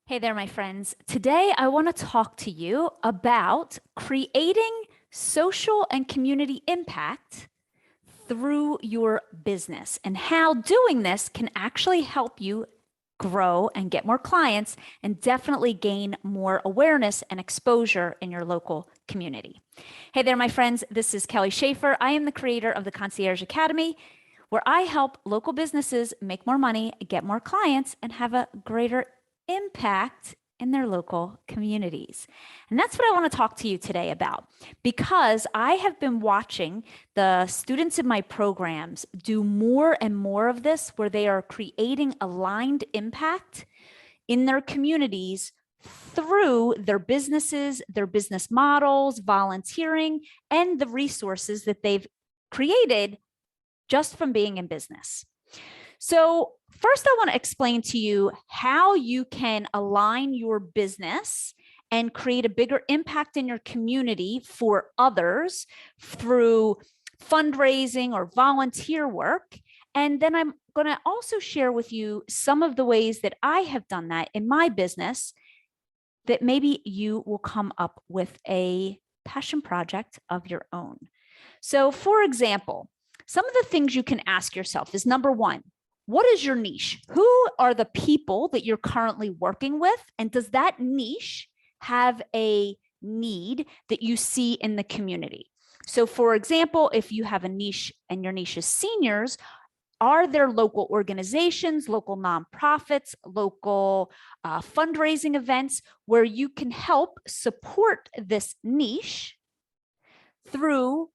Hey there, my friends. Today, I want to talk to you about creating social and community impact through your business and how doing this can actually help you grow and get more clients and definitely gain more awareness and exposure in your local community. Hey there, my friends. This is Kelly Schaefer. I am the creator of the Concierge Academy, where I help local businesses make more money, get more clients, and have a greater impact in their local communities. And that's what I want to talk to you today about, because I have been watching the students in my programs do more and more of this, where they are creating aligned impact in their communities through their businesses, their business models, volunteering, and the resources that they've created just from being in business. So first, I want to explain to you how you can align your business and create a bigger impact in your community for others through fundraising or volunteer work. And then I'm going to also share with you some of the ways that I have done that in my business, that maybe you will come up with a passion project of your own. So for example, some of the things you can ask yourself is, number one, what is your niche? Who are the people that you're currently working with? And does that niche have a need that you see in the community? So for example, if you have a niche and your niche is seniors, are there local organizations, local nonprofits, local fundraising events where you can help support this niche through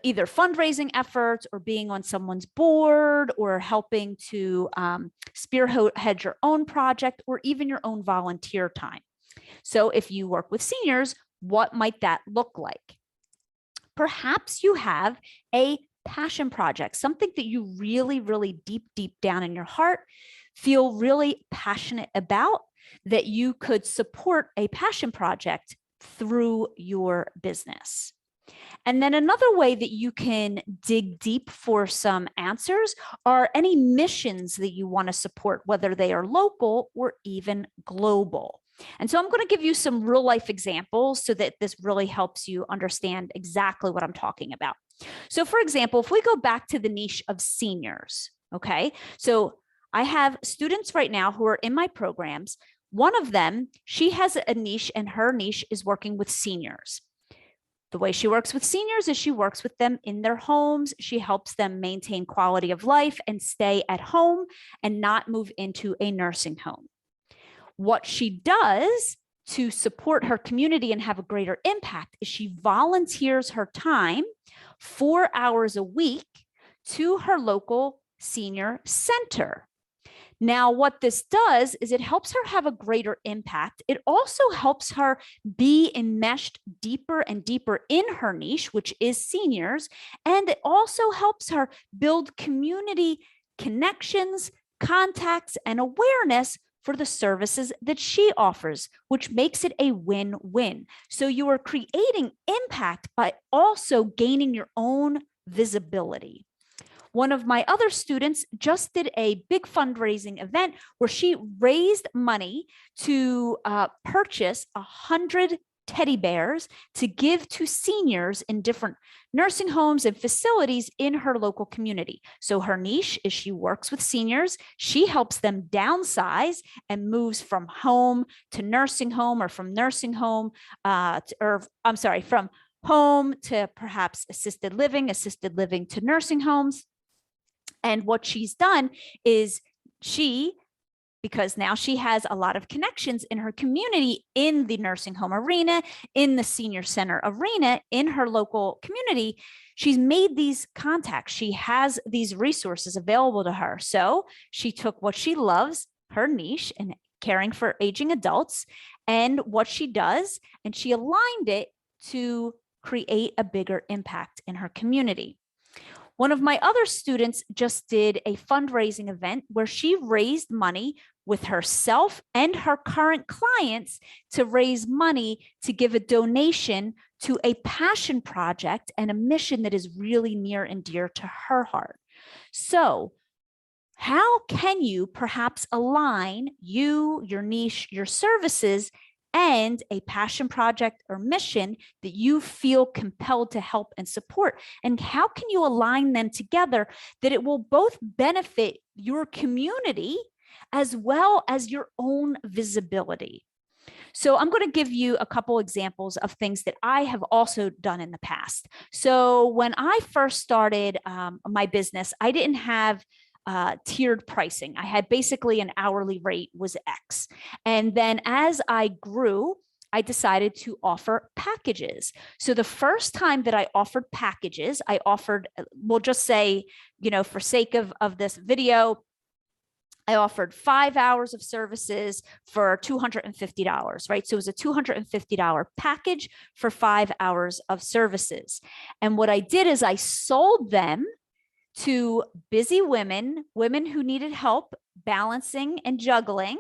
either fundraising efforts or being on someone's board or helping to spearhead your own project or even your own volunteer time? So if you work with seniors, what might that look like? Perhaps you have a passion project, something that you really, really deep down in your heart feel really passionate about, that you could support a passion project through your business. And then another way that you can dig deep for some answers are any missions that you want to support, whether they are local or even global. And so I'm going to give you some real life examples so that this really helps you understand exactly what I'm talking about. So for example, if we go back to the niche of seniors, okay, so I have students right now who are in my programs. One of them, she has a niche, and her niche is working with seniors. The way she works with seniors is she works with them in their homes. She helps them maintain quality of life and stay at home and not move into a nursing home. What she does to support her community and have a greater impact is she volunteers her time 4 hours a week to her local senior center. Now, what this does is it helps her have a greater impact. It also helps her be enmeshed deeper and deeper in her niche, which is seniors. And it also helps her build community connections, contacts, and awareness for the services that she offers, which makes it a win-win. So you are creating impact by also gaining your own visibility. One of my other students just did a big fundraising event where she raised money to purchase 100 teddy bears to give to seniors in different nursing homes and facilities in her local community. So her niche is she works with seniors. She helps them downsize and moves from home to nursing home, or from nursing home, from home to perhaps assisted living to nursing homes. And what she's done is because now she has a lot of connections in her community, in the nursing home arena, in the senior center arena, in her local community, she's made these contacts. She has these resources available to her. So she took what she loves, her niche, and caring for aging adults, and what she does, and she aligned it to create a bigger impact in her community. One of my other students just did a fundraising event where she raised money with herself and her current clients to raise money to give a donation to a passion project and a mission that is really near and dear to her heart. So How can you perhaps align you, your niche, your services, and a passion project or mission that you feel compelled to help and support? And how can you align them together that it will both benefit your community as well as your own visibility? So I'm going to give you a couple examples of things that I have also done in the past. So when I first started my business, I didn't have tiered pricing. I had basically an hourly rate was X. And then as I grew, I decided to offer packages. So the first time that I offered packages, I offered, we'll just say, for sake of this video, I offered 5 hours of services for $250, right? So it was a $250 package for 5 hours of services. And what I did is I sold them to busy women, women who needed help balancing and juggling.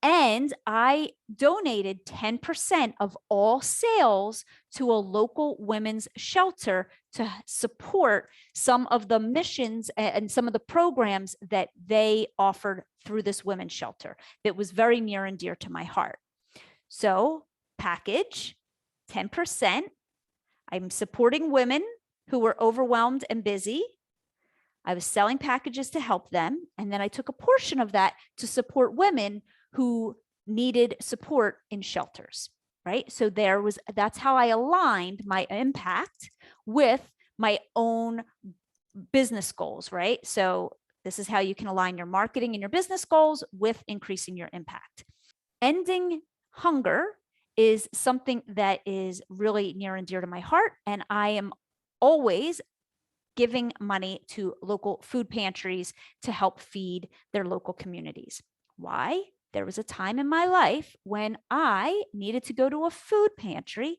And I donated 10% of all sales to a local women's shelter to support some of the missions and some of the programs that they offered through this women's shelter. That was very near and dear to my heart. So, package, 10%. I'm supporting women who were overwhelmed and busy. I was selling packages to help them. And then I took a portion of that to support women who needed support in shelters, right? So that's how I aligned my impact with my own business goals, right? So this is how you can align your marketing and your business goals with increasing your impact. Ending hunger is something that is really near and dear to my heart. And I am always giving money to local food pantries to help feed their local communities. Why? There was a time in my life when I needed to go to a food pantry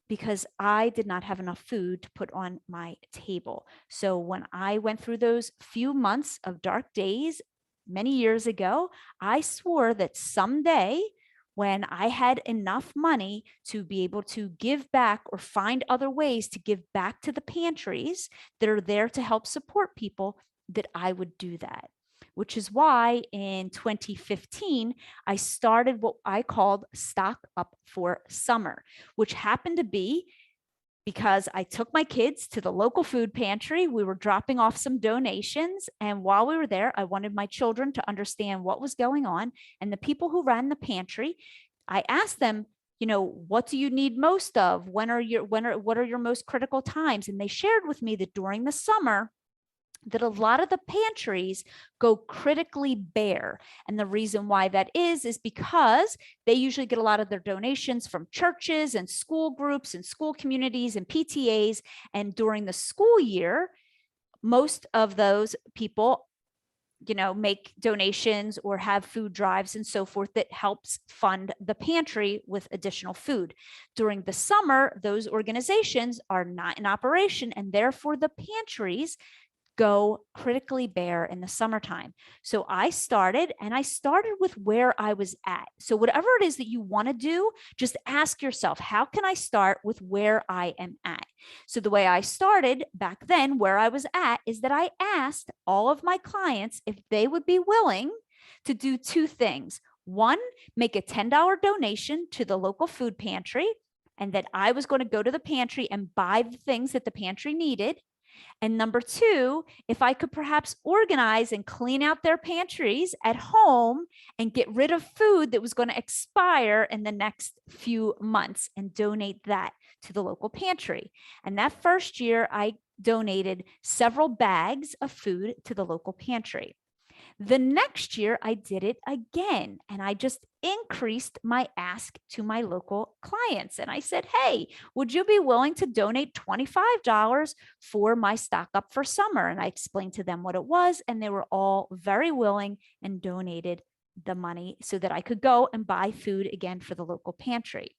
because I did not have enough food to put on my table. So when I went through those few months of dark days many years ago, I swore that someday when I had enough money to be able to give back or find other ways to give back to the pantries that are there to help support people, that I would do that. Which is why in 2015, I started what I called Stock Up for Summer, which happened to be because I took my kids to the local food pantry. We were dropping off some donations. And while we were there, I wanted my children to understand what was going on. And the people who ran the pantry, I asked them, what do you need most of? What are your most critical times? And they shared with me that during the summer, that a lot of the pantries go critically bare. And the reason why that is because they usually get a lot of their donations from churches and school groups and school communities and PTAs. And during the school year, most of those people, make donations or have food drives and so forth that helps fund the pantry with additional food. During the summer, those organizations are not in operation, and therefore the pantries go critically bare in the summertime. So I started with where I was at. So whatever it is that you want to do, just ask yourself, how can I start with where I am at? So the way I started back then, where I was at, is that I asked all of my clients if they would be willing to do two things. One, make a $10 donation to the local food pantry, and that I was going to go to the pantry and buy the things that the pantry needed. And number two, if I could perhaps organize and clean out their pantries at home and get rid of food that was going to expire in the next few months and donate that to the local pantry. And that first year, I donated several bags of food to the local pantry. The next year, I did it again, and I just increased my ask to my local clients. And I said, hey, would you be willing to donate $25 for my stock up for summer? And I explained to them what it was, and they were all very willing and donated the money so that I could go and buy food again for the local pantry.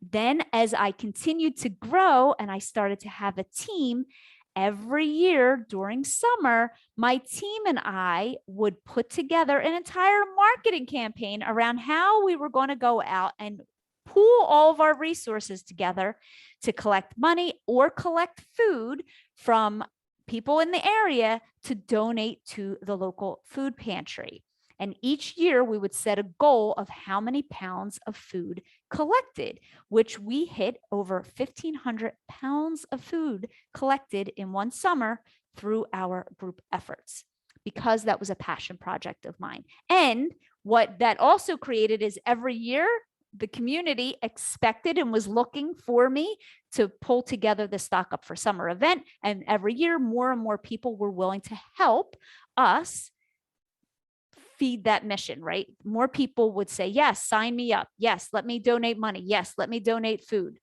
Then, as I continued to grow and I started to have a team, every year during summer, my team and I would put together an entire marketing campaign around how we were going to go out and pool all of our resources together to collect money or collect food from people in the area to donate to the local food pantry. And each year we would set a goal of how many pounds of food collected, which we hit over 1,500 pounds of food collected in one summer through our group efforts, because that was a passion project of mine. And what that also created is every year the community expected and was looking for me to pull together the stock up for summer event. And every year, more and more people were willing to help us feed that mission, right? More people would say, yes, sign me up. Yes, let me donate money. Yes, let me donate food.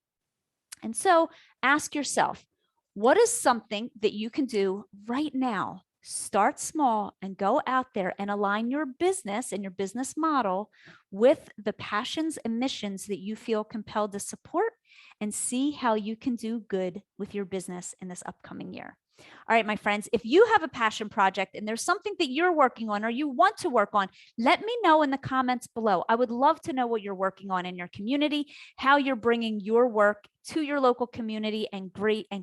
And so ask yourself, what is something that you can do right now? Start small and go out there and align your business and your business model with the passions and missions that you feel compelled to support, and see how you can do good with your business in this upcoming year. All right, my friends, if you have a passion project and there's something that you're working on or you want to work on, let me know in the comments below. I would love to know what you're working on in your community, how you're bringing your work to your local community and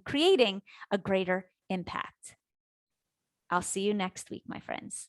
creating a greater impact. I'll see you next week, my friends.